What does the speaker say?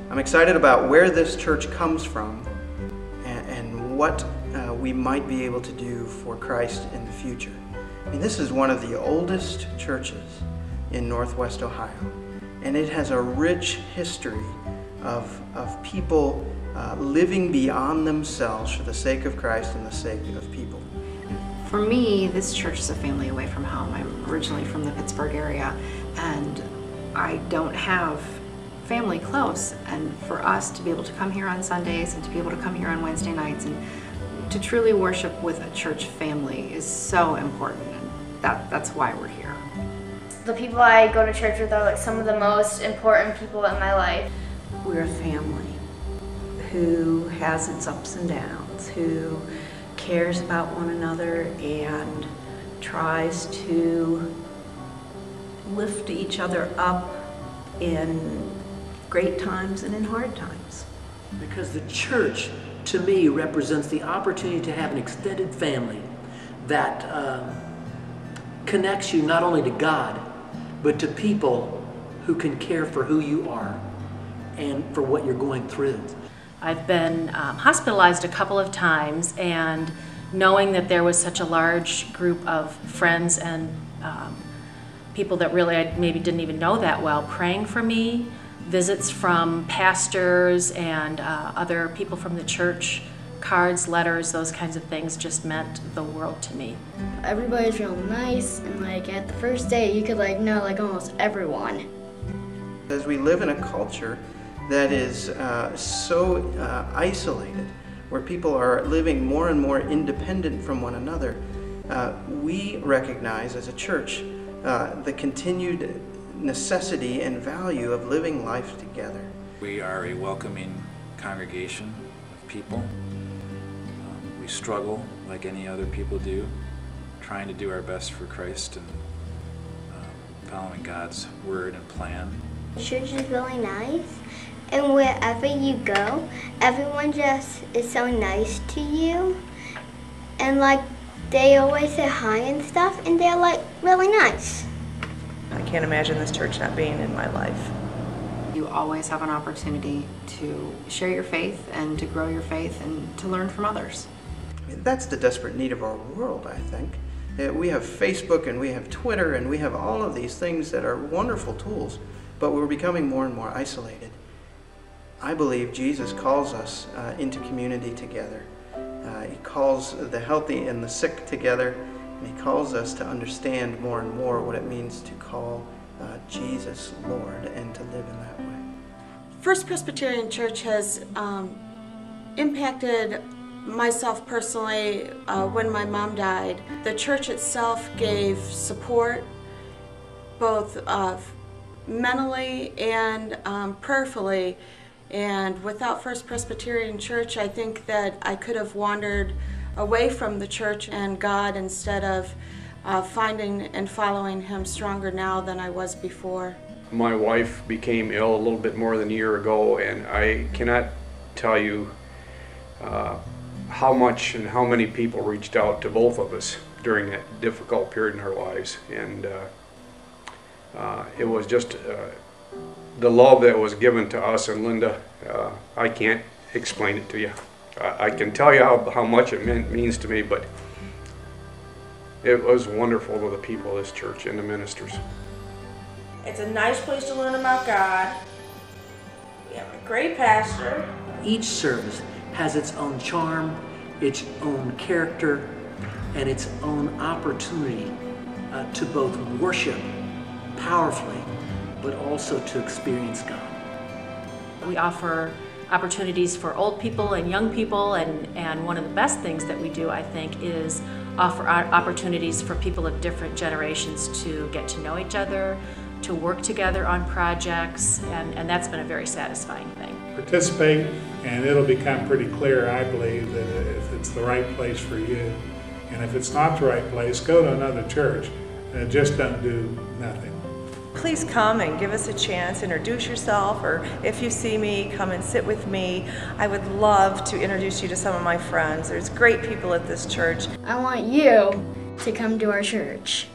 I'm excited about where this church comes from and what we might be able to do for Christ in the future. I mean, this is one of the oldest churches in Northwest Ohio, and it has a rich history of people living beyond themselves for the sake of Christ and the sake of people. For me, this church is a family away from home. I'm originally from the Pittsburgh area, and I don't have family close. And for us to be able to come here on Sundays and to be able to come here on Wednesday nights and to truly worship with a church family is so important, and that's why we're here. The people I go to church with are like some of the most important people in my life. We're a family who has its ups and downs, who cares about one another and tries to lift each other up in great times and in hard times. Because the church, to me, represents the opportunity to have an extended family that connects you not only to God, but to people who can care for who you are and for what you're going through. I've been hospitalized a couple of times, and knowing that there was such a large group of friends and people that really I maybe didn't even know that well praying for me, visits from pastors and other people from the church, cards, letters, those kinds of things just meant the world to me. Everybody's real nice, and like at the first day you could know almost everyone. As we live in a culture that is so isolated, where people are living more and more independent from one another, we recognize as a church the continued necessity and value of living life together. We are a welcoming congregation of people. We struggle like any other people do, trying to do our best for Christ and following God's word and plan. The church is really nice, and wherever you go, everyone just is so nice to you, and they always say hi and stuff, and they're really nice. I can't imagine this church not being in my life. You always have an opportunity to share your faith and to grow your faith and to learn from others. That's the desperate need of our world, I think. We have Facebook and we have Twitter and we have all of these things that are wonderful tools, but we're becoming more and more isolated. I believe Jesus calls us into community together. He calls the healthy and the sick together, and He calls us to understand more and more what it means to call Jesus Lord and to live in that way. First Presbyterian Church has impacted myself personally when my mom died. The church itself gave support, both mentally and prayerfully. And without First Presbyterian Church, I think that I could have wandered away from the church and God instead of finding and following Him stronger now than I was before. My wife became ill a little bit more than a year ago, and I cannot tell you how much and how many people reached out to both of us during that difficult period in our lives. And it was just the love that was given to us and Linda. I can't explain it to you. I can tell you how much it means to me, but it was wonderful to the people of this church and the ministers. It's a nice place to learn about God. We have a great pastor. Each service has its own charm, its own character, and its own opportunity to both worship powerfully, but also to experience God. We offer opportunities for old people and young people, and one of the best things that we do, I think, is offer opportunities for people of different generations to get to know each other, to work together on projects, and that's been a very satisfying thing. Participate, and it'll become pretty clear, I believe, that if it's the right place for you. And if it's not the right place, go to another church. Just don't do nothing. Please come and give us a chance, introduce yourself, or if you see me, come and sit with me. I would love to introduce you to some of my friends. There's great people at this church. I want you to come to our church.